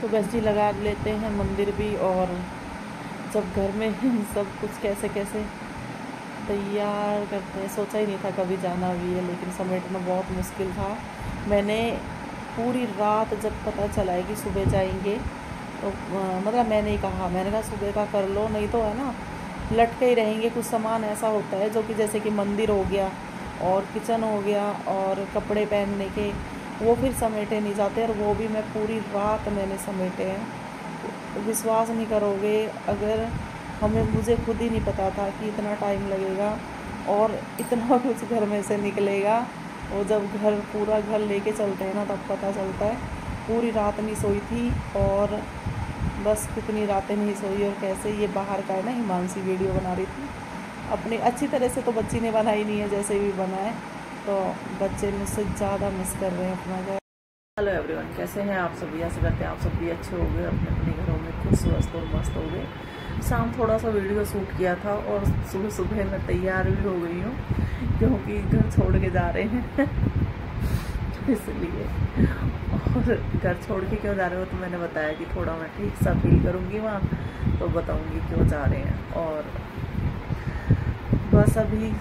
तो बस जी लगा लेते हैं मंदिर भी। और जब घर में सब कुछ कैसे कैसे तैयार करते हैं, सोचा ही नहीं था कभी जाना भी है, लेकिन समेटना बहुत मुश्किल था। मैंने पूरी रात जब पता चला है कि सुबह जाएंगे तो मतलब मैंने ही कहा, मैंने कहा सुबह का कर लो, नहीं तो है ना लटके ही रहेंगे। कुछ सामान ऐसा होता है जो कि जैसे कि मंदिर हो गया और किचन हो गया और कपड़े पहनने के, वो फिर समेटे नहीं जाते। और वो भी मैं पूरी रात मैंने समेटे हैं। विश्वास नहीं करोगे, अगर मुझे खुद ही नहीं पता था कि इतना टाइम लगेगा और इतना कुछ घर में से निकलेगा। और जब पूरा घर लेके चलते हैं ना तब पता चलता है। पूरी रात नहीं सोई थी, और बस कितनी रातें नहीं सोई। और कैसे ये बाहर का है ना, हिमांशी वीडियो बना रही थी अपनी, अच्छी तरह से तो बच्ची ने बनाई नहीं है, जैसे भी बना है तो बच्चे मुझसे ज़्यादा मिस कर रहे हैं अपना घर। हेलो एवरीवन, कैसे हैं आप सभी? ऐसे करते हैं आप सब भी अच्छे हो गए, अपने अपने घरों में खुद स्वस्थ और मस्त हो गए। शाम थोड़ा सा वीडियो शूट किया था और सुबह सुबह मैं तैयार भी हो गई हूँ, क्योंकि घर छोड़ के जा रहे हैं इसलिए। और घर छोड़ के क्यों जा रहे हो तो मैंने बताया कि थोड़ा मैं ठीक सा फील करूँगी वहाँ, तो बताऊँगी क्यों जा रहे हैं। और बस अभी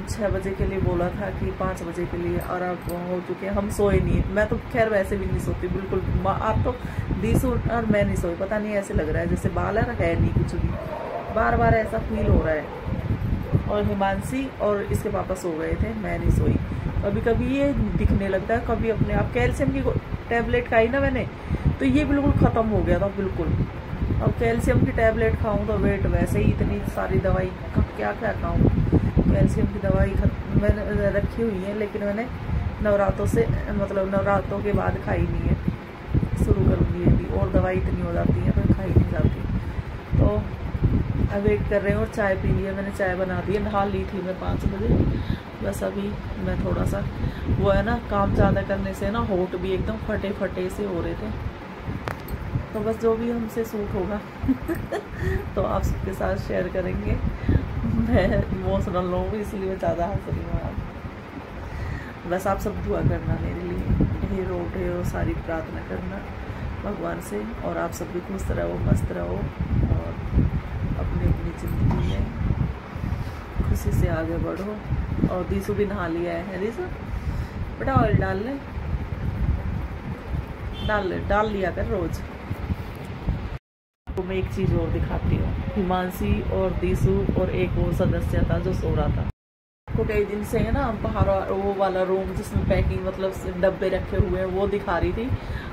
6 बजे के लिए बोला था कि 5 बजे के लिए, और अब हो चुके हैं। हम सोए नहीं, मैं तो खैर वैसे भी नहीं सोती बिल्कुल। आप तो दीसू और मैं नहीं सोई, पता नहीं ऐसे लग रहा है जैसे बालर है नहीं कुछ भी, बार बार ऐसा फील हो रहा है। और हिमांशी और इसके पापा सो गए थे, मैं नहीं सोई। कभी कभी ये दिखने लगता है, कभी अपने आप। कैल्शियम की टैबलेट खाई ना मैंने, तो ये बिल्कुल ख़त्म हो गया था बिल्कुल। अब कैल्शियम की टैबलेट खाऊं तो वेट वैसे ही, इतनी सारी दवाई क्या क्या खाऊं। कैल्शियम की दवाई मैंने रखी हुई है, लेकिन मैंने नवरात्रों से मतलब नवरात्रों के बाद खाई नहीं है। शुरू करूँगी ये भी, और दवाई इतनी हो जाती है तो खाई नहीं जाती। तो अब वेट कर रहे हैं। और चाय पी ली है मैंने, चाय बना दी है, नहा ली थी मैं 5 बजे। बस अभी मैं थोड़ा सा वो है ना, काम ज़्यादा करने से ना होठ भी एकदम फटे फटे से हो रहे थे। तो बस जो भी हमसे सूट होगा तो आप सबके साथ शेयर करेंगे। मैं इमोशनल हूँ इसलिए ज़्यादा हंस रही हूँ। बस आप सब दुआ करना मेरे लिए, हीरो ढेरों सारी प्रार्थना करना भगवान से। और आप सब भी खुश रहो, मस्त रहो, और अपनी अपनी ज़िंदगी में खुशी से आगे बढ़ो। और दीसू भी नहा लिया है। दीसू बेटा ऑयल डाल लिया कर रोज़। तो मैं एक चीज़ और दिखाती हूँ, हिमांशी और दीसू और एक वो सदस्य था जो सो रहा था। को कई दिन से है ना बाहर वो वाला रूम जिसमें पैकिंग मतलब डब्बे रखे हुए हैं वो दिखा रही थी,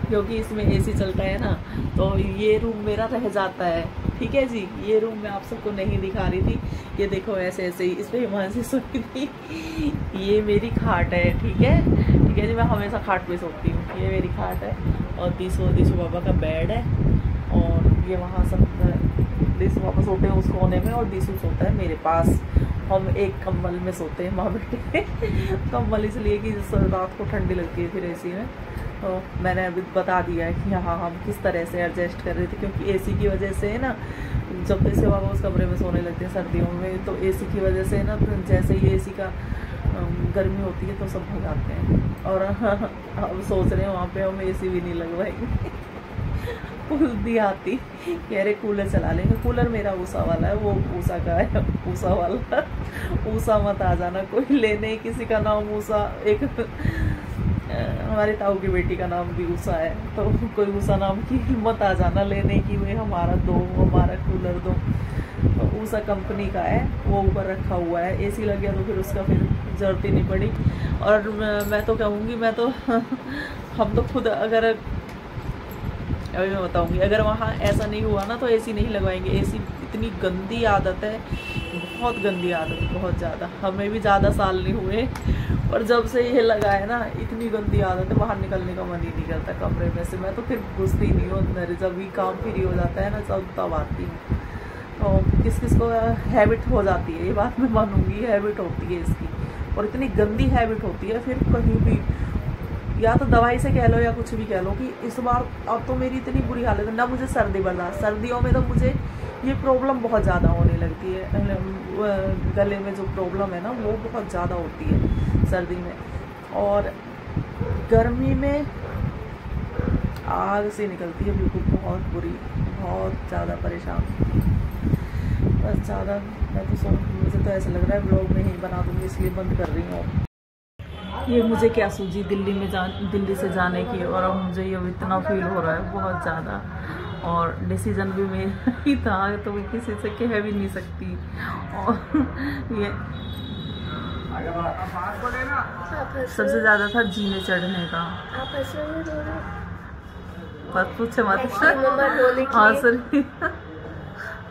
क्योंकि इसमें एसी चलता है ना, तो ये रूम मेरा रह जाता है। ठीक है जी, ये रूम मैं आप सबको नहीं दिखा रही थी। ये देखो ऐसे ऐसे ही इस पर हिमांशी सोई थी। ये मेरी खाट है, ठीक है जी, मैं हमेशा खाट पे सोती हूँ। ये मेरी खाट है, और दीसू बाबा का बेड है। और ये वहाँ सब दीसू बाबा सोते हैं उस कोने में, और दीसू सोता है मेरे पास। हम एक कंबल में सोते हैं माँ बेटे कंबल इसलिए कि रात को ठंडी लगती है फिर एसी में। तो मैंने अभी बता दिया है कि हाँ हम किस तरह से एडजस्ट कर रहे थे, क्योंकि एसी की वजह से है ना, जब दीसू बाबा उस कमरे में सोने लगते हैं सर्दियों में, तो एसी की वजह से ना जैसे ही एसी का गर्मी होती है तो सब हो जाते हैं। और अब सोच रहे हैं वहाँ पे हम एसी भी नहीं लगवाएंगे बुद्धि आती कह रहे कूलर चला लेंगे। कूलर मेरा ऊषा वाला है, वो ऊषा का है, ऊषा वाला। ऊषा मत आ जाना कोई लेने, किसी का नाम ऊषा, एक हमारे ताऊ की बेटी का नाम भी ऊषा है, तो कोई ऊषा नाम की मत आ जाना लेने की, वे हमारा दो, हमारा कूलर दो। तो ऊषा कंपनी का है, वो ऊपर रखा हुआ है। एसी लग गया तो फिर उसका फिर जरूरत ही नहीं पड़ी। और मैं तो कहूँगी, मैं तो हम तो खुद अगर अभी मैं बताऊंगी, अगर वहाँ ऐसा नहीं हुआ ना तो एसी नहीं लगवाएंगे। एसी इतनी गंदी आदत है, बहुत गंदी आदत है, बहुत ज़्यादा। हमें भी ज़्यादा साल नहीं हुए, पर जब से ये लगा है ना इतनी गंदी आदत है, बाहर निकलने का मन ही नहीं करता कमरे में से। मैं तो फिर घुसती नहीं हूँ, मेरे जब भी काम फ्री हो जाता है ना तब आती हूँ। तो किस किस को हैबिट हो जाती है, ये बात मैं मानूंगी, हैबिट होती है इसकी। और इतनी गंदी हैबिट होती है, फिर कहीं भी या तो दवाई से कह लो या कुछ भी कह लो, कि इस बार अब तो मेरी इतनी बुरी हालत है ना, मुझे सर्दी बर्दाश्त। सर्दियों में तो मुझे ये प्रॉब्लम बहुत ज़्यादा होने लगती है, गले में जो प्रॉब्लम है ना वो बहुत ज़्यादा होती है सर्दी में। और गर्मी में आग सी निकलती है बिल्कुल, बहुत बुरी, बहुत ज़्यादा परेशान। बस ज़्यादा मैं तो मुझे तो ऐसा लग रहा है ब्लॉग में ही बना दूँगी, इसलिए बंद कर रही हूँ। ये मुझे क्या सूझी दिल्ली से जाने की, और अब मुझे ये इतना फील हो रहा है बहुत ज़्यादा, और डिसीज़न भी मेरा ही था, तो मैं किसी से कह भी नहीं सकती। और ये सबसे ज़्यादा था जीने चढ़ने का। बस पूछे मत। हाँ सर,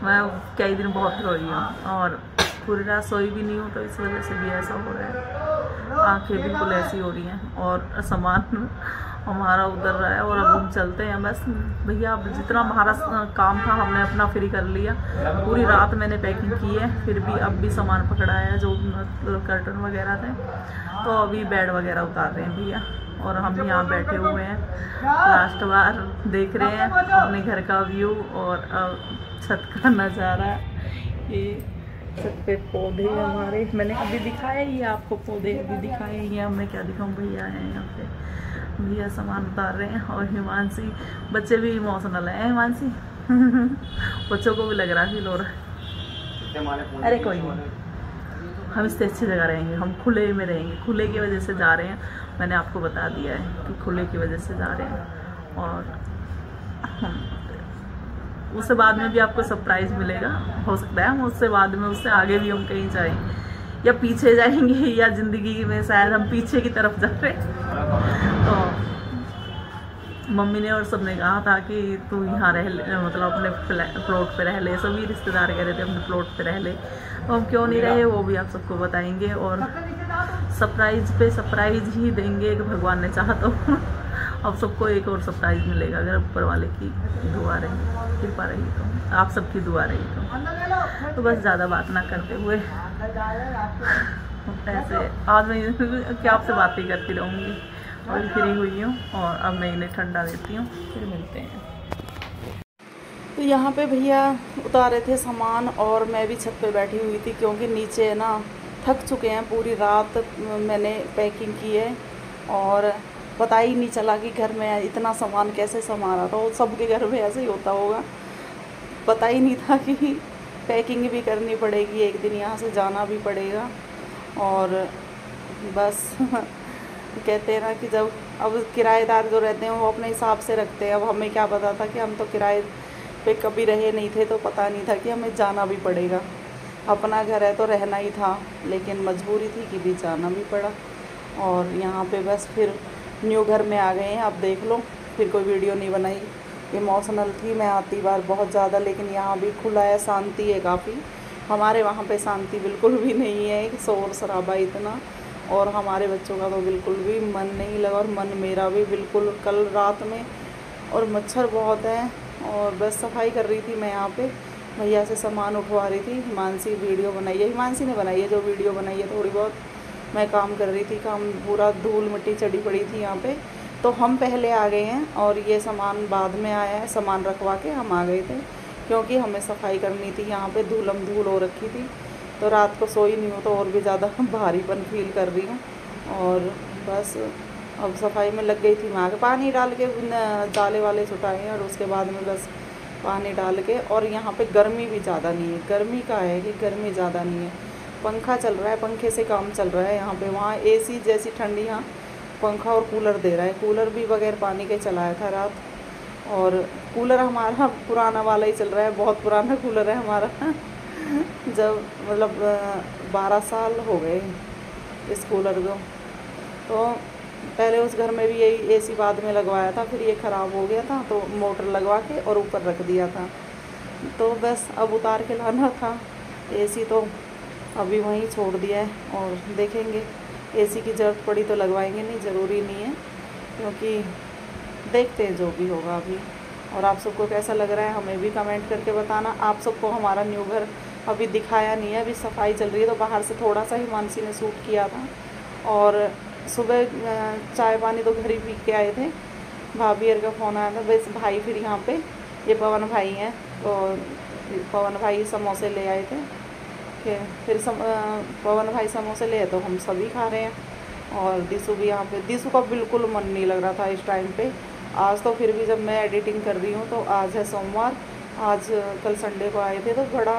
मैं कई दिन बहुत रोई हूँ और पूरी रात सोई भी नहीं हूँ, तो इस वजह से भी ऐसा हो रहा है। आंखें बिल्कुल ऐसी हो रही हैं, और सामान हमारा उधर रहा है, और अब हम चलते हैं। बस भैया, अब जितना हमारा काम था हमने अपना फ्री कर लिया। पूरी रात मैंने पैकिंग की है, फिर भी अब भी सामान पकड़ा है, जो कर्टन वगैरह थे। तो अभी बेड वगैरह उतार रहे हैं भैया, और हम यहाँ बैठे हुए हैं, लास्ट बार देख रहे हैं अपने घर का व्यू और छत का नज़ारा। ये छत पे पौधे हमारे, मैंने अभी दिखाया ही आपको, पौधे अभी दिखाए ही हैं। मैं क्या दिखाऊँ, भैया हैं यहाँ पे, भैया सामान उतार रहे हैं। और हिमांशी, बच्चे भी इमोशनल है हिमांशी। बच्चों को भी लग रहा है, फील हो रहा है। अरे कोई नहीं, हम इससे अच्छी जगह रहेंगे, हम खुले में रहेंगे। खुले की वजह से जा रहे हैं, मैंने आपको बता दिया है कि खुले की वजह से जा रहे हैं। और उससे बाद में भी आपको सरप्राइज़ मिलेगा, हो सकता है हम उससे बाद में, उससे आगे भी हम कहीं जाएं, या पीछे जाएंगे, या ज़िंदगी में शायद हम पीछे की तरफ जा रहे हैं। तो मम्मी ने और सबने कहा था कि तू यहाँ रह ले, मतलब अपने प्लॉट पे रह ले। सभी रिश्तेदार कह रहे थे अपने प्लॉट पे रह ले, तो हम क्यों नहीं रहे, वो भी आप सबको बताएंगे। और सरप्राइज़ पे सरप्राइज़ ही देंगे, कि भगवान ने चाहा तो। अब सबको एक और सरप्राइज़ मिलेगा, अगर ऊपर वाले की दुआ रही, कृपा रही, तो आप सबकी दुआ रही तो बस ज़्यादा बात ना करते हुए ऐसे आज मैं क्या आपसे बातें करती रहूँगी। और फ्री हुई हूँ, और अब मैं इन्हें ठंडा देती हूँ, फिर मिलते हैं। तो यहाँ पे भैया उतारे थे सामान, और मैं भी छत पे बैठी हुई थी, क्योंकि नीचे ना थक चुके हैं। पूरी रात मैंने पैकिंग की है, और पता ही नहीं चला कि घर में इतना सामान कैसे संभाला। तो सबके घर में ऐसे ही होता होगा, पता ही नहीं था कि पैकिंग भी करनी पड़ेगी, एक दिन यहाँ से जाना भी पड़ेगा। और बस कहते हैं ना कि जब अब किराएदार जो रहते हैं वो अपने हिसाब से रखते हैं। अब हमें क्या पता था कि हम तो किराए पे कभी रहे नहीं थे, तो पता नहीं था कि हमें जाना भी पड़ेगा। अपना घर है तो रहना ही था, लेकिन मजबूरी थी कि भी जाना भी पड़ा। और यहाँ पे बस फिर न्यू घर में आ गए हैं। अब देख लो, फिर कोई वीडियो नहीं बनाई, इमोशनल थी मैं आती बार बहुत ज़्यादा। लेकिन यहाँ भी खुला है, शांति है काफ़ी। हमारे वहाँ पे शांति बिल्कुल भी नहीं है, शोर शराबा इतना, और हमारे बच्चों का तो बिल्कुल भी मन नहीं लगा, और मन मेरा भी बिल्कुल कल रात में। और मच्छर बहुत है, और बस सफाई कर रही थी मैं यहाँ पे, भैया से सामान उठवा रही थी। हिमांशी वीडियो बनाई है, हिमांशी ने बनाई है जो वीडियो बनाई है, थोड़ी बहुत मैं काम कर रही थी। काम पूरा धूल मिट्टी चढ़ी पड़ी थी यहाँ पे, तो हम पहले आ गए हैं, और ये सामान बाद में आया है। सामान रखवा के हम आ गए थे, क्योंकि हमें सफाई करनी थी। यहाँ पे धूलम धूल हो रखी थी, तो रात को सोई नहीं हूँ, तो और भी ज़्यादा भारीपन फील कर रही हूँ। और बस अब सफाई में लग गई थी मैं आके। पानी डाल के जाले वाले छुटाए, और उसके बाद में बस पानी डाल के। और यहाँ पे गर्मी भी ज़्यादा नहीं है, गर्मी का है कि गर्मी ज़्यादा नहीं है, पंखा चल रहा है, पंखे से काम चल रहा है यहाँ पे। वहाँ एसी जैसी ठंडी, यहाँ पंखा और कूलर दे रहा है। कूलर भी बगैर पानी के चलाया था रात, और कूलर हमारा पुराना वाला ही चल रहा है, बहुत पुराना कूलर है हमारा। जब मतलब 12 साल हो गए इस कूलर को। तो पहले उस घर में भी यही एसी बाद में लगवाया था, फिर ये ख़राब हो गया था, तो मोटर लगवा के और ऊपर रख दिया था। तो बस अब उतार के लाना था एसी, तो अभी वहीं छोड़ दिया है। और देखेंगे, एसी की ज़रूरत पड़ी तो लगवाएंगे, नहीं ज़रूरी नहीं है, क्योंकि देखते हैं जो भी होगा अभी। और आप सबको कैसा लग रहा है हमें भी कमेंट करके बताना। आप सबको हमारा न्यू घर अभी दिखाया नहीं है, अभी सफाई चल रही है, तो बाहर से थोड़ा सा हिमांशी ने शूट किया था। और सुबह चाय पानी तो घर ही पी के आए थे। भाभी का फ़ोन आया था, बस भाई फिर यहाँ पे ये पवन भाई हैं, तो पवन भाई समोसे ले आए थे। फिर पवन भाई समोसे ले आए तो हम सभी खा रहे हैं। और दिशु भी यहाँ पे, दिशु का बिल्कुल मन नहीं लग रहा था इस टाइम पे, आज तो फिर भी जब मैं एडिटिंग कर रही हूँ तो आज है सोमवार, आज कल संडे को आए थे तो बड़ा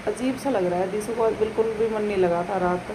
अजीब सा लग रहा है। दिसू को बिल्कुल भी मन नहीं लगा था रात,